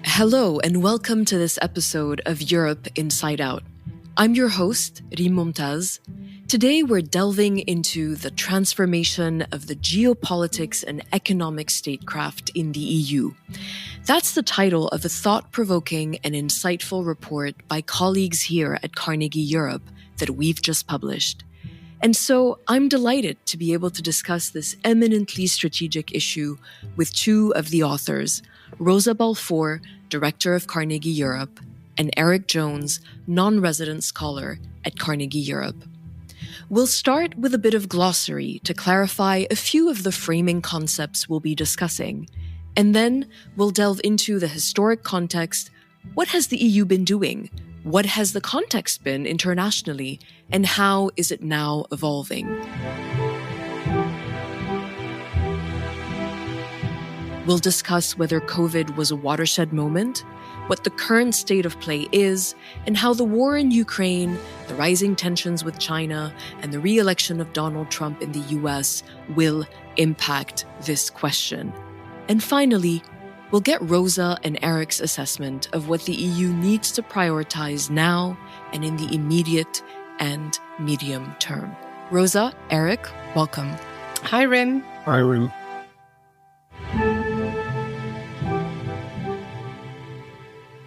Hello and welcome to this episode of Europe Inside Out. I'm your host, Rym Momtaz. Today we're delving into the transformation of the geopolitics and economic statecraft in the EU. That's the title of a thought-provoking and insightful report by colleagues here at Carnegie Europe that we've just published. And so I'm delighted to be able to discuss this eminently strategic issue with two of the authors, Rosa Balfour, Director of Carnegie Europe, and Erik Jones, non-resident scholar at Carnegie Europe. We'll start with a bit of glossary to clarify a few of the framing concepts we'll be discussing, and then we'll delve into the historic context. What has the EU been doing? What has the context been internationally? And how is it now evolving? We'll discuss whether COVID was a watershed moment, what the current state of play is, and how the war in Ukraine, the rising tensions with China, and the re-election of Donald Trump in the US will impact this question. And finally, we'll get Rosa and Erik's assessment of what the EU needs to prioritize now and in the immediate and medium term. Rosa, Erik, welcome. Hi, Rym. Hi, Rym.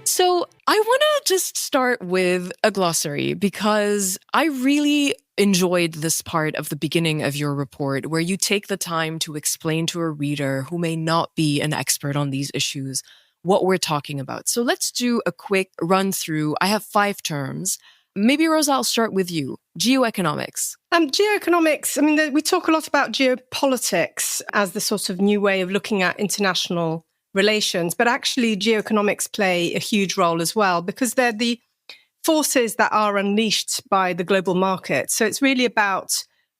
So I want to just start with a glossary because I really enjoyed this part of the beginning of your report where you take the time to explain to a reader who may not be an expert on these issues what we're talking about. So let's do a quick run through. I have 5 terms. Maybe, Rosa, I'll start with you. Geoeconomics. Geoeconomics, we talk a lot about geopolitics as the sort of new way of looking at international relations, but actually geoeconomics play a huge role as well because they're the forces that are unleashed by the global market. So it's really about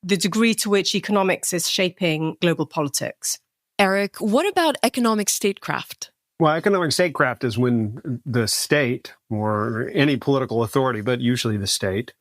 the degree to which economics is shaping global politics. Erik, what about economic statecraft? Well, economic statecraft is when the state, or any political authority, but usually the state,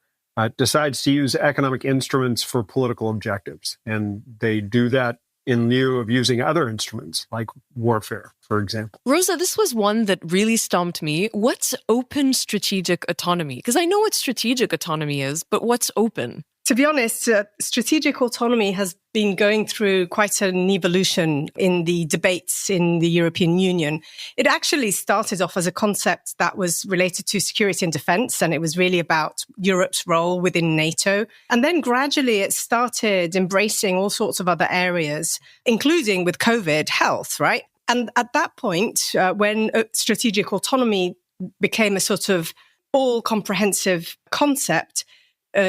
decides to use economic instruments for political objectives. And they do that in lieu of using other instruments like warfare, for example. Rosa, this was one that really stumped me. What's open strategic autonomy? Because I know what strategic autonomy is, but what's open? To be honest, strategic autonomy has been going through quite an evolution in the debates in the European Union. It actually started off as a concept that was related to security and defense, and it was really about Europe's role within NATO. And then gradually it started embracing all sorts of other areas, including with COVID, health, right? And at that point, when strategic autonomy became a sort of all-comprehensive concept,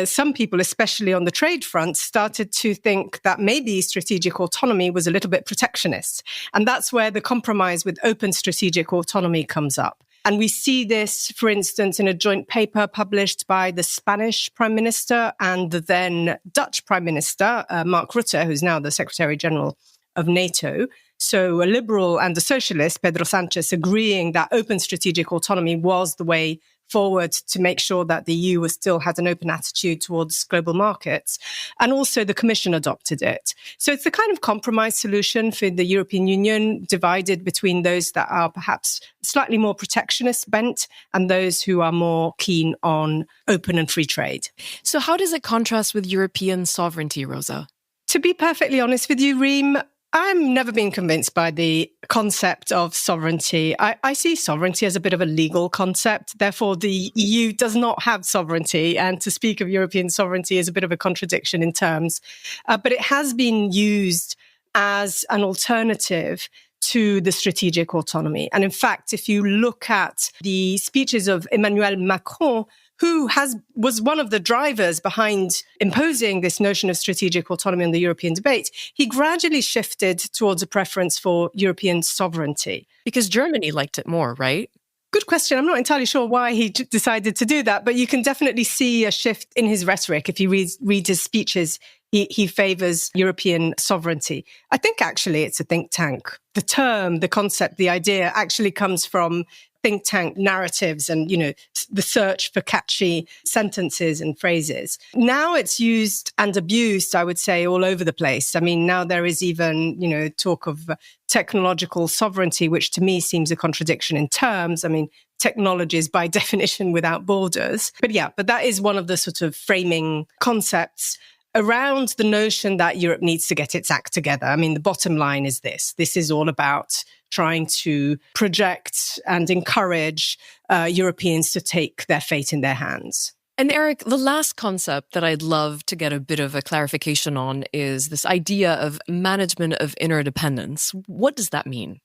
some people, especially on the trade front, started to think that maybe strategic autonomy was a little bit protectionist. And that's where the compromise with open strategic autonomy comes up. And we see this, for instance, in a joint paper published by the Spanish Prime Minister and the then Dutch Prime Minister, Mark Rutte, who's now the Secretary General of NATO. So a liberal and a socialist, Pedro Sanchez, agreeing that open strategic autonomy was the way forward to make sure that the EU still had an open attitude towards global markets. And also the Commission adopted it. So it's the kind of compromise solution for the European Union, divided between those that are perhaps slightly more protectionist bent and those who are more keen on open and free trade. So how does it contrast with European sovereignty, Rosa? To be perfectly honest with you, Rym, I've never been convinced by the concept of sovereignty. I see sovereignty as a bit of a legal concept. Therefore, the EU does not have sovereignty. And to speak of European sovereignty is a bit of a contradiction in terms. But it has been used as an alternative to the strategic autonomy. And in fact, if you look at the speeches of Emmanuel Macron, who was one of the drivers behind imposing this notion of strategic autonomy on the European debate, he gradually shifted towards a preference for European sovereignty. Because Germany liked it more, right? Good question. I'm not entirely sure why he decided to do that, but you can definitely see a shift in his rhetoric. If you read his speeches, he favors European sovereignty. I think actually it's a think tank. The term, the concept, the idea actually comes from think tank narratives and, the search for catchy sentences and phrases. Now it's used and abused, I would say, all over the place. I mean, now there is even, talk of technological sovereignty, which to me seems a contradiction in terms. I mean, technology is by definition without borders. But that is one of the sort of framing concepts around the notion that Europe needs to get its act together. I mean, the bottom line is this. This is all about trying to project and encourage Europeans to take their fate in their hands. And Erik, the last concept that I'd love to get a bit of a clarification on is this idea of management of interdependence. What does that mean?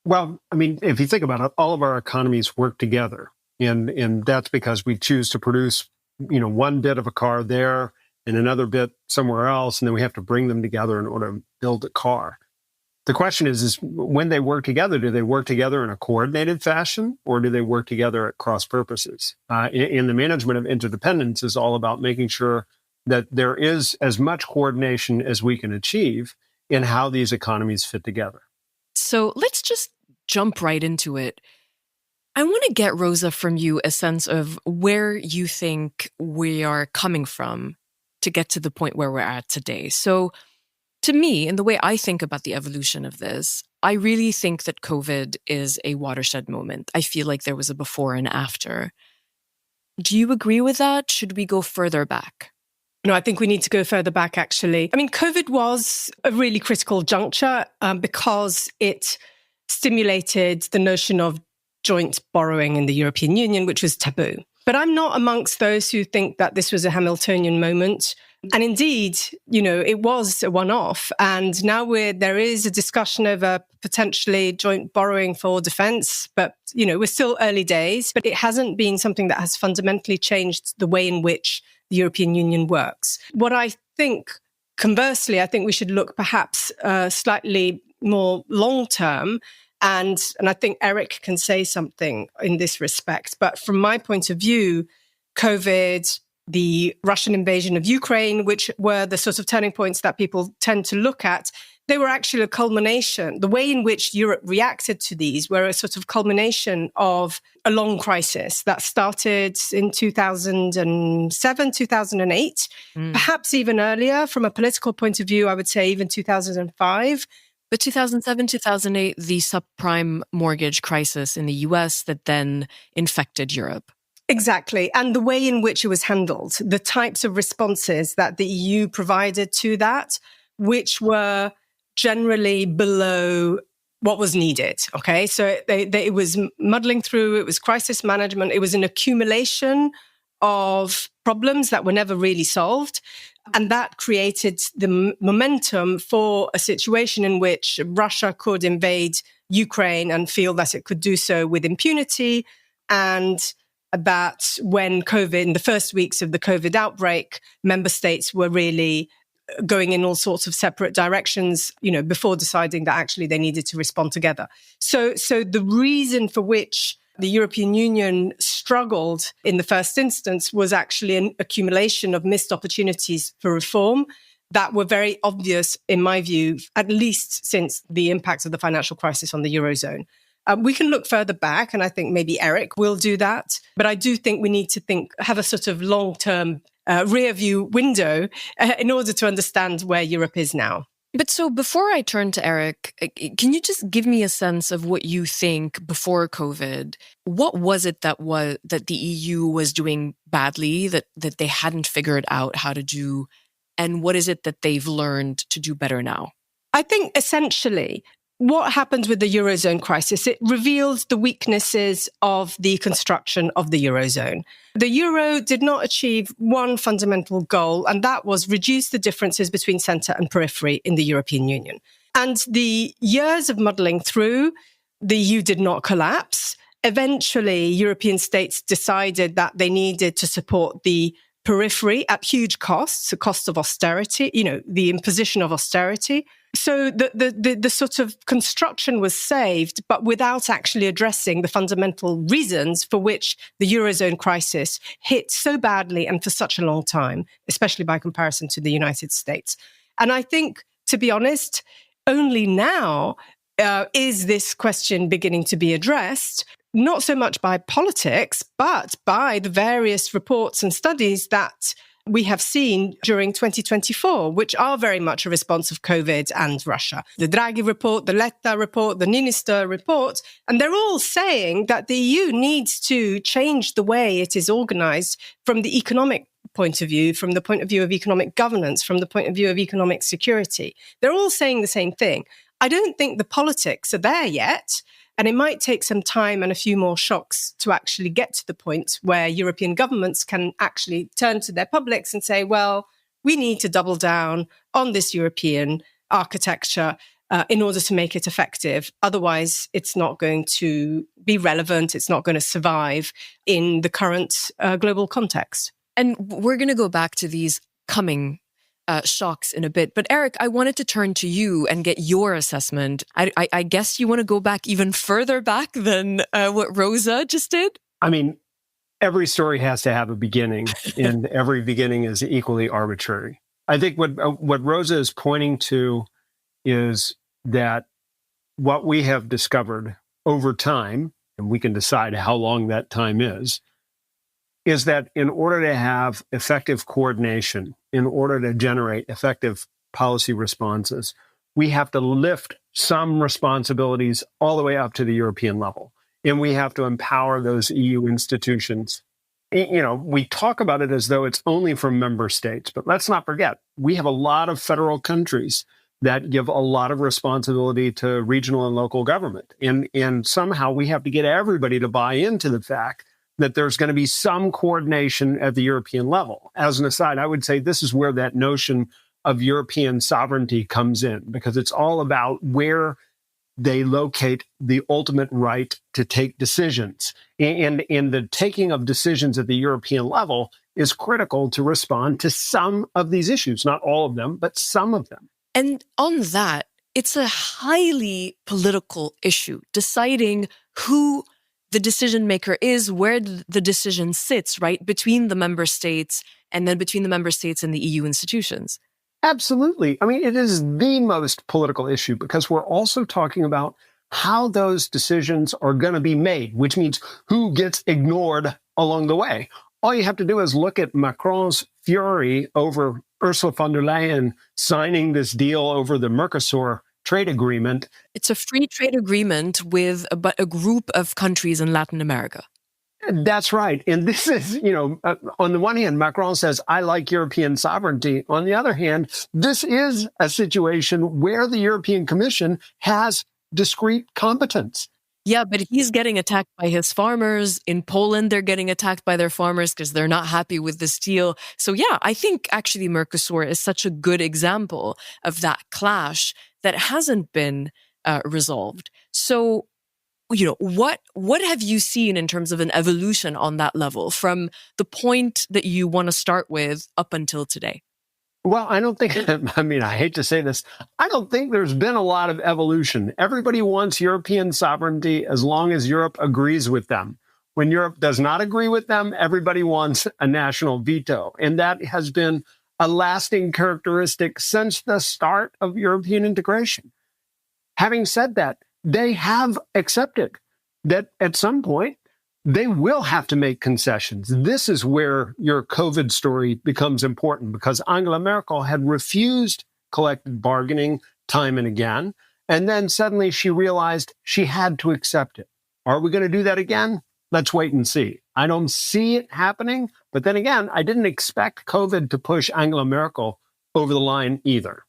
Well, I mean, if you think about it, all of our economies work together. And that's because we choose to produce, one bit of a car there and another bit somewhere else, and then we have to bring them together in order to build a car. The question is when they work together, do they work together in a coordinated fashion, or do they work together at cross purposes? In the management of interdependence is all about making sure that there is as much coordination as we can achieve in how these economies fit together. So let's just jump right into it. I want to get, Rosa, from you a sense of where you think we are coming from to get to the point where we're at today. So to me, and the way I think about the evolution of this, I really think that COVID is a watershed moment. I feel like there was a before and after. Do you agree with that? Should we go further back? No, I think we need to go further back, actually. I mean, COVID was a really critical juncture because it stimulated the notion of joint borrowing in the European Union, which was taboo. But I'm not amongst those who think that this was a Hamiltonian moment. And indeed, it was a one-off. And now there is a discussion over potentially joint borrowing for defense. But, we're still early days. But it hasn't been something that has fundamentally changed the way in which the European Union works. What I think, conversely, I think we should look perhaps slightly more long-term. And I think Erik can say something in this respect. But from my point of view, COVID, the Russian invasion of Ukraine, which were the sort of turning points that people tend to look at, they were actually a culmination. The way in which Europe reacted to these were a sort of culmination of a long crisis that started in 2007, 2008, perhaps even earlier. From a political point of view, I would say even 2005. But 2007, 2008, the subprime mortgage crisis in the US that then infected Europe. Exactly. And the way in which it was handled, the types of responses that the EU provided to that, which were generally below what was needed. Okay. So it was muddling through, it was crisis management, it was an accumulation of problems that were never really solved. And that created the momentum for a situation in which Russia could invade Ukraine and feel that it could do so with impunity. And that when COVID, in the first weeks of the COVID outbreak, member states were really going in all sorts of separate directions, before deciding that actually they needed to respond together. So the reason for which the European Union struggled in the first instance was actually an accumulation of missed opportunities for reform that were very obvious, in my view, at least since the impact of the financial crisis on the Eurozone. We can look further back, and I think maybe Erik will do that. But I do think we need to have a sort of long-term rear view window in order to understand where Europe is now. But so before I turn to Erik, can you just give me a sense of what you think before COVID? What was it that the EU was doing badly, that they hadn't figured out how to do? And what is it that they've learned to do better now? I think essentially what happened with the Eurozone crisis, it revealed the weaknesses of the construction of the Eurozone. The Euro did not achieve one fundamental goal, and that was reduce the differences between centre and periphery in the European Union. And the years of muddling through, the EU did not collapse. Eventually, European states decided that they needed to support the periphery at huge costs, the cost of austerity, the imposition of austerity. So the sort of construction was saved, but without actually addressing the fundamental reasons for which the Eurozone crisis hit so badly and for such a long time, especially by comparison to the United States. And I think, to be honest, only now is this question beginning to be addressed. not so much by politics, but by the various reports and studies that we have seen during 2024, which are very much a response of COVID and Russia. The Draghi report, the Letta report, the Niinistö report, and they're all saying that the EU needs to change the way it is organized from the economic point of view, from the point of view of economic governance, from the point of view of economic security. They're all saying the same thing. I don't think the politics are there yet. And it might take some time and a few more shocks to actually get to the point where European governments can actually turn to their publics and say, well, we need to double down on this European architecture in order to make it effective. Otherwise, it's not going to be relevant. It's not going to survive in the current global context. And we're going to go back to these coming shocks in a bit. But Erik, I wanted to turn to you and get your assessment. I guess you want to go back even further back than what Rosa just did? I mean, every story has to have a beginning, and every beginning is equally arbitrary. I think what Rosa is pointing to is that what we have discovered over time, and we can decide how long that time is that in order to have effective coordination, in order to generate effective policy responses, we have to lift some responsibilities all the way up to the European level. And we have to empower those EU institutions. You know, we talk about it as though it's only for member states, but let's not forget, we have a lot of federal countries that give a lot of responsibility to regional and local government. And somehow we have to get everybody to buy into the fact that there's going to be some coordination at the European level. As an aside, I would say this is where that notion of European sovereignty comes in, because it's all about where they locate the ultimate right to take decisions. And the taking of decisions at the European level is critical to respond to some of these issues, not all of them, but some of them. And on that, it's a highly political issue, deciding who the decision maker is, where the decision sits, right, between the member states and then between the member states and the EU institutions. Absolutely. I mean, it is the most political issue because we're also talking about how those decisions are going to be made, which means who gets ignored along the way. All you have to do is look at Macron's fury over Ursula von der Leyen signing this deal over the Mercosur trade agreement. It's a free trade agreement with a group of countries in Latin America. That's right. And this is, on the one hand, Macron says, I like European sovereignty. On the other hand, this is a situation where the European Commission has discrete competence. Yeah, but he's getting attacked by his farmers. In Poland, they're getting attacked by their farmers because they're not happy with this deal. So yeah, I think actually Mercosur is such a good example of that clash that hasn't been resolved. So, what have you seen in terms of an evolution on that level from the point that you want to start with up until today? Well, I don't think, I hate to say this, I don't think there's been a lot of evolution. Everybody wants European sovereignty as long as Europe agrees with them. When Europe does not agree with them, everybody wants a national veto. And that has been a lasting characteristic since the start of European integration. Having said that, they have accepted that at some point, they will have to make concessions. This is where your COVID story becomes important because Angela Merkel had refused collective bargaining time and again. And then suddenly she realized she had to accept it. Are we going to do that again? Let's wait and see. I don't see it happening. But then again, I didn't expect COVID to push Angela Merkel over the line either.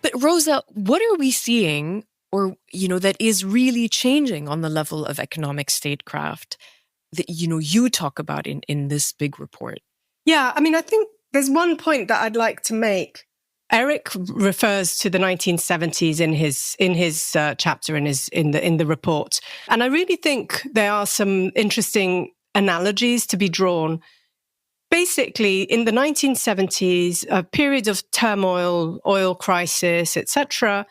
But Rosa, what are we seeing or, that is really changing on the level of economic statecraft that, you talk about in this big report? Yeah, I think there's one point that I'd like to make. Erik refers to the 1970s in his chapter in the report. And I really think there are some interesting analogies to be drawn. Basically, in the 1970s, a period of turmoil, oil crisis, etc.,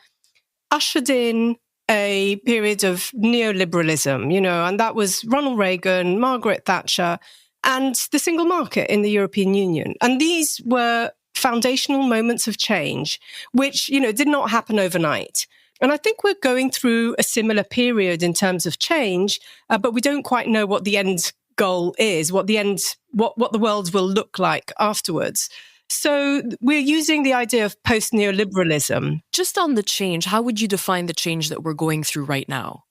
ushered in a period of neoliberalism, and that was Ronald Reagan, Margaret Thatcher, and the single market in the European Union. And these were foundational moments of change, which, did not happen overnight. And I think we're going through a similar period in terms of change, but we don't quite know what the end goal is, what the world will look like afterwards. So we're using the idea of post-neoliberalism. Just on the change, how would you define the change that we're going through right now?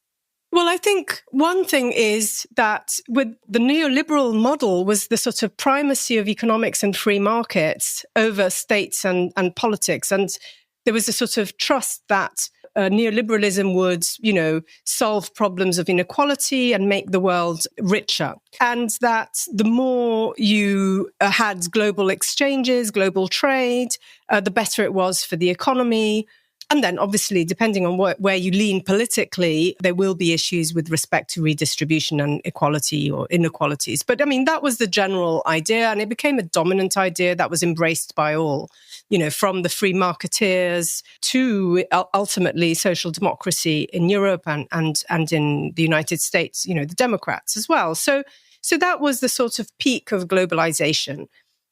Well, I think one thing is that with the neoliberal model was the sort of primacy of economics and free markets over states and politics. And there was a sort of trust that neoliberalism would, solve problems of inequality and make the world richer. And that the more you had global exchanges, global trade, the better it was for the economy. And then obviously, depending on where you lean politically, there will be issues with respect to redistribution and equality or inequalities. But I mean, that was the general idea, and it became a dominant idea that was embraced by all, from the free marketeers to ultimately social democracy in Europe and in the United States, the Democrats as well. So that was the sort of peak of globalization.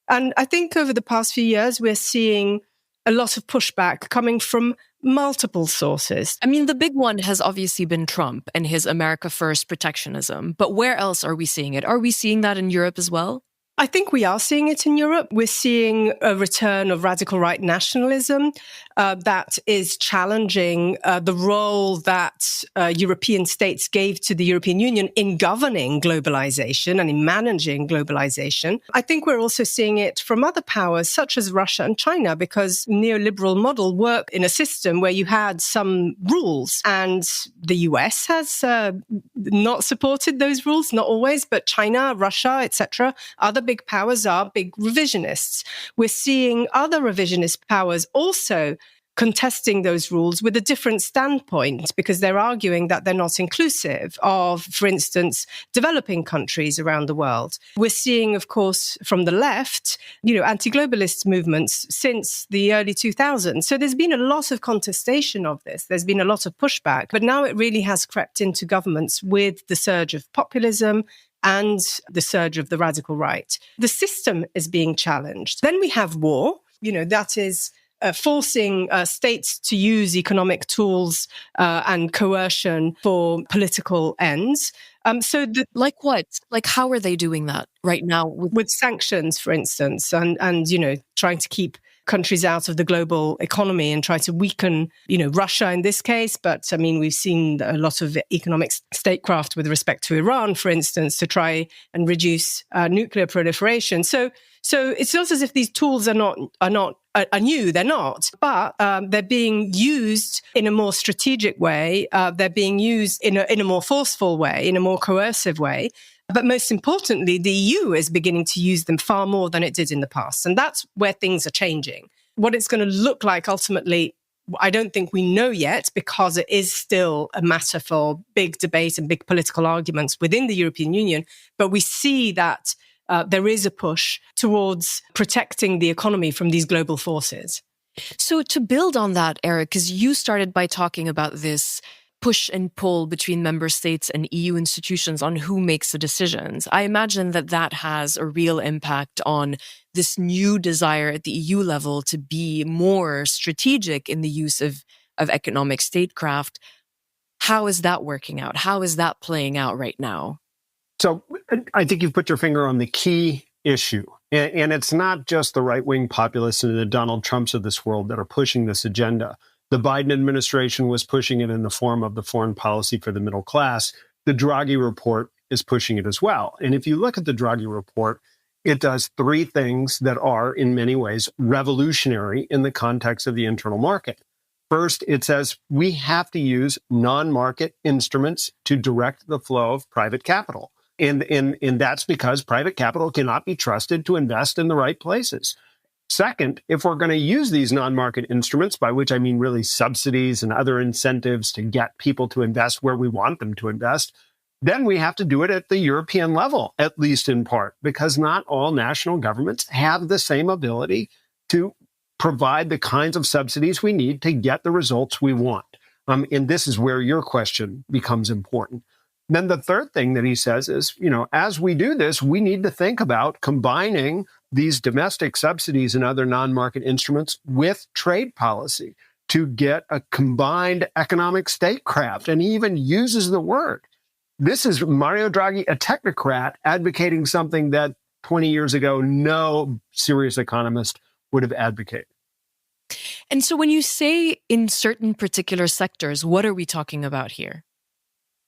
And I think over the past few years, we're seeing a lot of pushback coming from multiple sources. I mean, the big one has obviously been Trump and his America First protectionism. But where else are we seeing it? Are we seeing that in Europe as well? I think we are seeing it in Europe. We're seeing a return of radical right nationalism that is challenging the role that European states gave to the European Union in governing globalization and in managing globalization. I think we're also seeing it from other powers such as Russia and China, because neoliberal model worked in a system where you had some rules, and the US has not supported those rules, not always, but China, Russia, etc., other big powers are big revisionists. We're seeing other revisionist powers also contesting those rules with a different standpoint, because they're arguing that they're not inclusive of, for instance, developing countries around the world. We're seeing, of course, from the left, anti-globalist movements since the early 2000s. So there's been a lot of contestation of this. There's been a lot of pushback, but now it really has crept into governments with the surge of populism and the surge of the radical right. The system is being challenged. Then we have war, that is forcing states to use economic tools and coercion for political ends. Like what? Like, how are they doing that right now? With sanctions, for instance, and trying to keep countries out of the global economy and try to weaken, Russia in this case. But I mean, we've seen a lot of economic statecraft with respect to Iran, for instance, to try and reduce nuclear proliferation. So it's not as if these tools are not new. They're not, but they're being used in a more strategic way. They're being used in a more forceful way, in a more coercive way. But most importantly, the EU is beginning to use them far more than it did in the past. And that's where things are changing. What it's going to look like ultimately, I don't think we know yet, because it is still a matter for big debate and big political arguments within the European Union. But we see that there is a push towards protecting the economy from these global forces. So to build on that, Erik, because you started by talking about this push and pull between member states and EU institutions on who makes the decisions. I imagine that has a real impact on this new desire at the EU level to be more strategic in the use of economic statecraft. How is that working out? How is that playing out right now? So I think you've put your finger on the key issue. And it's not just the right-wing populists and the Donald Trumps of this world that are pushing this agenda. The Biden administration was pushing it in the form of the foreign policy for the middle class. The Draghi report is pushing it as well. And if you look at the Draghi report, it does three things that are, in many ways, revolutionary in the context of the internal market. First, it says we have to use non-market instruments to direct the flow of private capital. And that's because private capital cannot be trusted to invest in the right places. Second, if we're going to use these non-market instruments, by which I mean really subsidies and other incentives to get people to invest where we want them to invest, then we have to do it at the European level, at least in part, because not all national governments have the same ability to provide the kinds of subsidies we need to get the results we want. And this is where your question becomes important. Then the third thing that he says is, as we do this, we need to think about combining these domestic subsidies and other non-market instruments with trade policy. to get a combined economic statecraft. And he even uses the word. This is Mario Draghi, a technocrat, advocating something that 20 years ago, no serious economist would have advocated. And so when you say in certain particular sectors, what are we talking about here?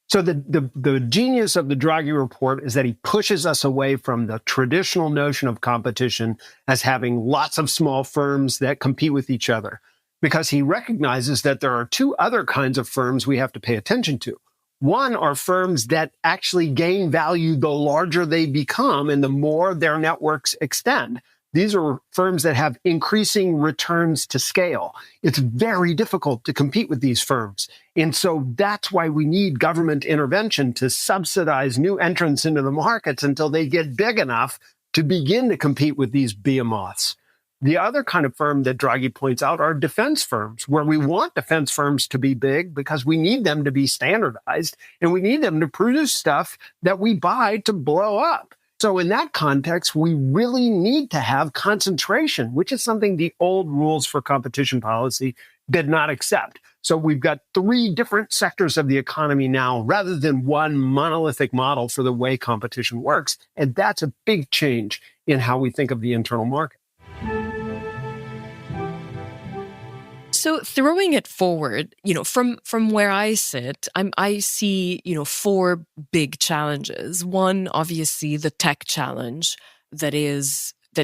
So the genius of the Draghi report is that he pushes us away from the traditional notion of competition as having lots of small firms that compete with each other, because he recognizes that there are two other kinds of firms we have to pay attention to. One are firms that actually gain value the larger they become and the more their networks extend. These are firms that have increasing returns to scale. It's very difficult to compete with these firms. And so that's why we need government intervention to subsidize new entrants into the markets until they get big enough to begin to compete with these behemoths. The other kind of firm that Draghi points out are defense firms, where we want defense firms to be big because we need them to be standardized and we need them to produce stuff that we buy to blow up. So in that context, we really need to have concentration, which is something the old rules for competition policy did not accept. So we've got three different sectors of the economy now, rather than one monolithic model for the way competition works. And that's a big change in how we think of the internal market. So throwing it forward, from where I sit, I see, four big challenges. One, obviously, the tech challenge that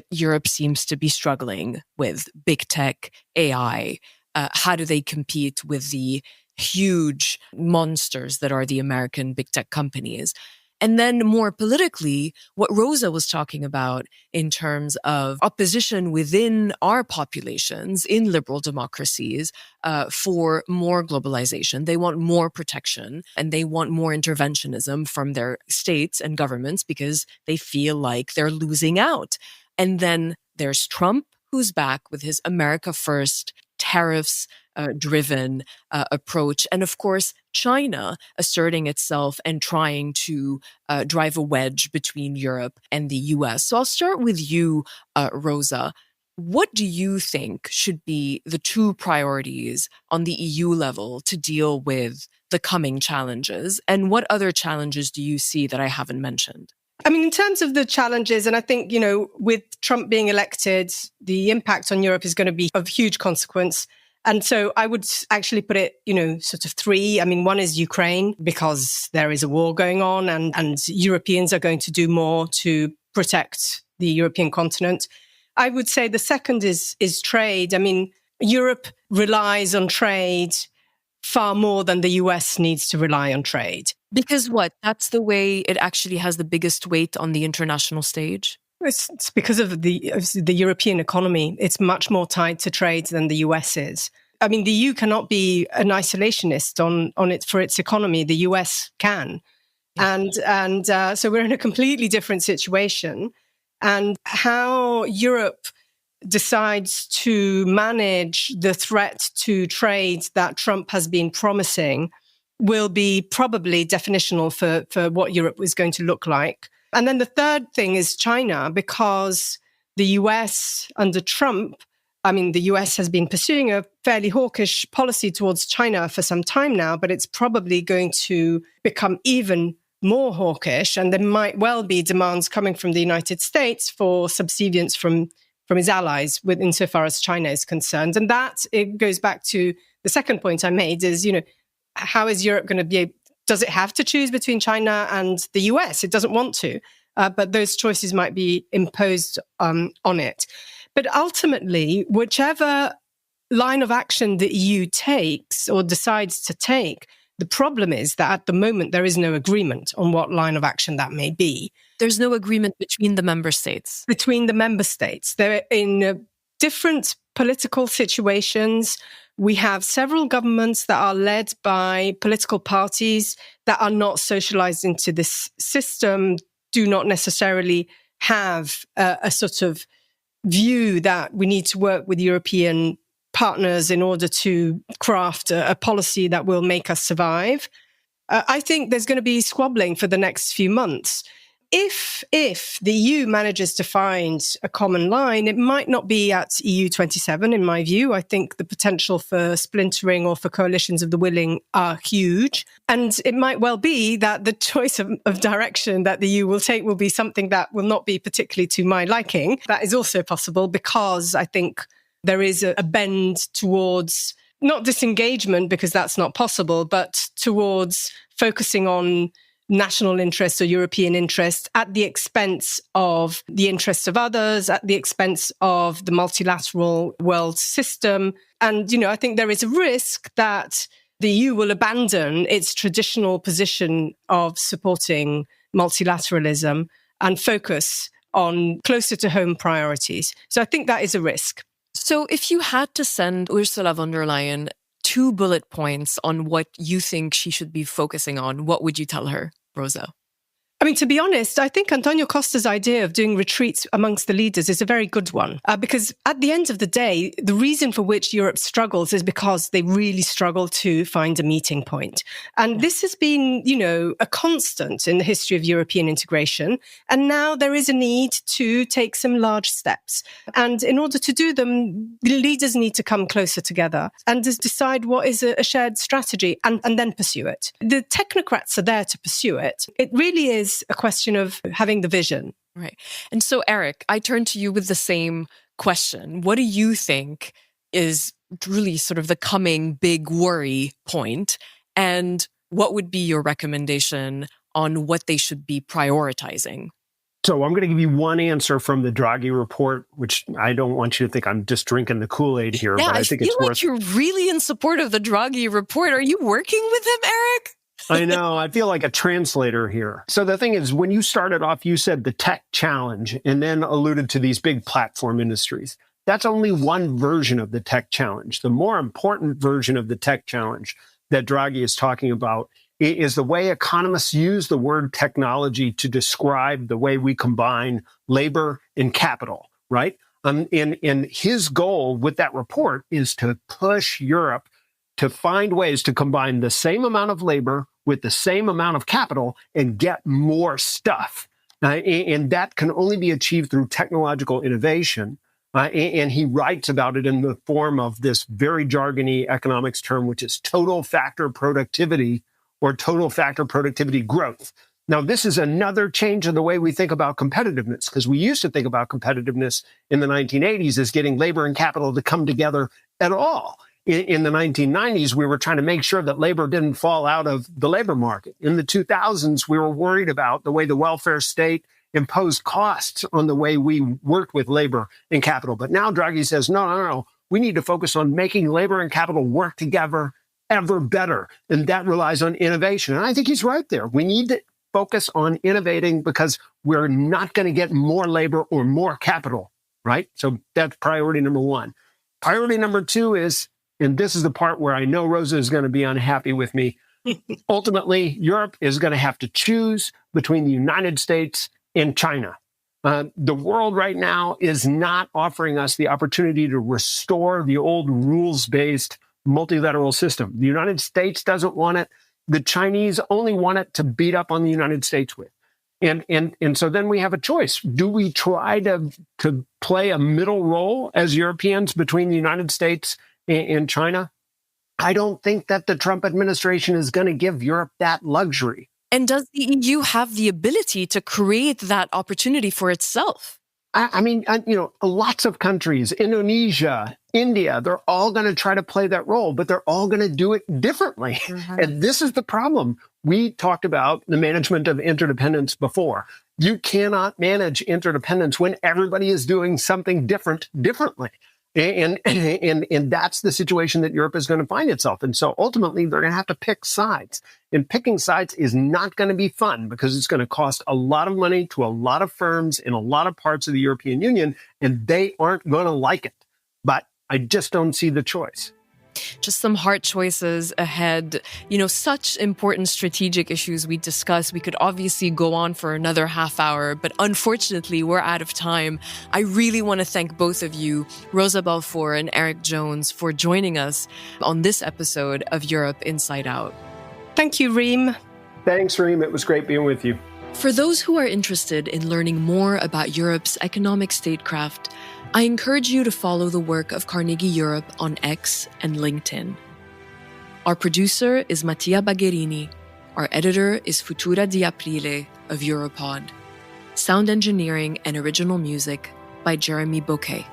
Europe seems to be struggling with: big tech, AI. How do they compete with the huge monsters that are the American big tech companies? And then more politically, what Rosa was talking about in terms of opposition within our populations in liberal democracies for more globalization. They want more protection and they want more interventionism from their states and governments because they feel like they're losing out. And then there's Trump, who's back with his America First, tariffs driven approach. And of course, China asserting itself and trying to drive a wedge between Europe and the US. So I'll start with you, Rosa. What do you think should be the two priorities on the EU level to deal with the coming challenges? And what other challenges do you see that I haven't mentioned? I mean, in terms of the challenges, and I think, with Trump being elected, the impact on Europe is going to be of huge consequence. And so I would actually put it, sort of three. I mean, one is Ukraine, because there is a war going on and Europeans are going to do more to protect the European continent. I would say the second is trade. I mean, Europe relies on trade far more than the US needs to rely on trade. Because what? That's the way it actually has the biggest weight on the international stage? It's because of the European economy. It's much more tied to trade than the US is. I mean, the EU cannot be an isolationist on it for its economy. The US can. And so we're in a completely different situation. And how Europe decides to manage the threat to trade that Trump has been promising will be probably definitional for what Europe is going to look like. And then the third thing is China, because the US under Trump, the US has been pursuing a fairly hawkish policy towards China for some time now, but it's probably going to become even more hawkish. And there might well be demands coming from the United States for subservience from his allies insofar as China is concerned. And it goes back to the second point I made is, how is Europe going to be able, does it have to choose between China and the US? It doesn't want to, but those choices might be imposed on it. But ultimately, whichever line of action the EU takes or decides to take, the problem is that at the moment, there is no agreement on what line of action that may be. There's no agreement between the member states. Between the member states. They're in different political situations. We have several governments that are led by political parties that are not socialized into this system, do not necessarily have a sort of view that we need to work with European partners in order to craft a policy that will make us survive. I think there's going to be squabbling for the next few months. if the EU manages to find a common line, it might not be at EU27, in my view. I think the potential for splintering or for coalitions of the willing are huge. And it might well be that the choice of direction that the EU will take will be something that will not be particularly to my liking. That is also possible because I think there is a bend towards not disengagement, because that's not possible, but towards focusing on national interests or European interests at the expense of the interests of others, at the expense of the multilateral world system. And, I think there is a risk that the EU will abandon its traditional position of supporting multilateralism and focus on closer to home priorities. So I think that is a risk. So if you had to send Ursula von der Leyen 2 bullet points on what you think she should be focusing on, what would you tell her, Rosa? I mean, to be honest, I think Antonio Costa's idea of doing retreats amongst the leaders is a very good one, because at the end of the day, the reason for which Europe struggles is because they really struggle to find a meeting point. And this has been, a constant in the history of European integration. And now there is a need to take some large steps. And in order to do them, the leaders need to come closer together and decide what is a shared strategy and then pursue it. The technocrats are there to pursue it. It really is a question of having the vision. Right. And so, Erik, I turn to you with the same question. What do you think is really sort of the coming big worry point? And what would be your recommendation on what they should be prioritizing? So I'm going to give you one answer from the Draghi report, which I don't want you to think I'm just drinking the Kool-Aid here, yeah, but I think feel it's like worth... you're really in support of the Draghi report. Are you working with him, Erik? I know. I feel like a translator here. So the thing is, when you started off, you said the tech challenge and then alluded to these big platform industries. That's only one version of the tech challenge. The more important version of the tech challenge that Draghi is talking about is the way economists use the word technology to describe the way we combine labor and capital, right? And his goal with that report is to push Europe to find ways to combine the same amount of labor with the same amount of capital and get more stuff. And that can only be achieved through technological innovation. And he writes about it in the form of this very jargony economics term, which is total factor productivity or total factor productivity growth. Now, this is another change in the way we think about competitiveness, because we used to think about competitiveness in the 1980s as getting labor and capital to come together at all. In the 1990s, we were trying to make sure that labor didn't fall out of the labor market. In the 2000s, we were worried about the way the welfare state imposed costs on the way we worked with labor and capital. But now Draghi says, no. We need to focus on making labor and capital work together ever better. And that relies on innovation. And I think he's right there. We need to focus on innovating because we're not going to get more labor or more capital, right? So that's priority number one. Priority number two is, and this is the part where I know Rosa is going to be unhappy with me. Ultimately, Europe is going to have to choose between the United States and China. The world right now is not offering us the opportunity to restore the old rules-based multilateral system. The United States doesn't want it. The Chinese only want it to beat up on the United States with. And so then we have a choice. Do we try to play a middle role as Europeans between the United States and China? I don't think that the Trump administration is going to give Europe that luxury. And does the EU have the ability to create that opportunity for itself? I mean, lots of countries, Indonesia, India, they're all going to try to play that role, but they're all going to do it differently. Mm-hmm. And this is the problem. We talked about the management of interdependence before. You cannot manage interdependence when everybody is doing something differently. And that's the situation that Europe is going to find itself. And so ultimately, they're going to have to pick sides. And picking sides is not going to be fun because it's going to cost a lot of money to a lot of firms in a lot of parts of the European Union, and they aren't going to like it. But I just don't see the choice. Just some hard choices ahead. Such important strategic issues we discuss. We could obviously go on for another half hour, but unfortunately, we're out of time. I really want to thank both of you, Rosa Balfour and Erik Jones, for joining us on this episode of Europe Inside Out. Thank you, Rym. Thanks, Rym. It was great being with you. For those who are interested in learning more about Europe's economic statecraft, I encourage you to follow the work of Carnegie Europe on X and LinkedIn. Our producer is Mattia Bagherini. Our editor is Futura Di Aprile of Europod. Sound engineering and original music by Jeremy Bouquet.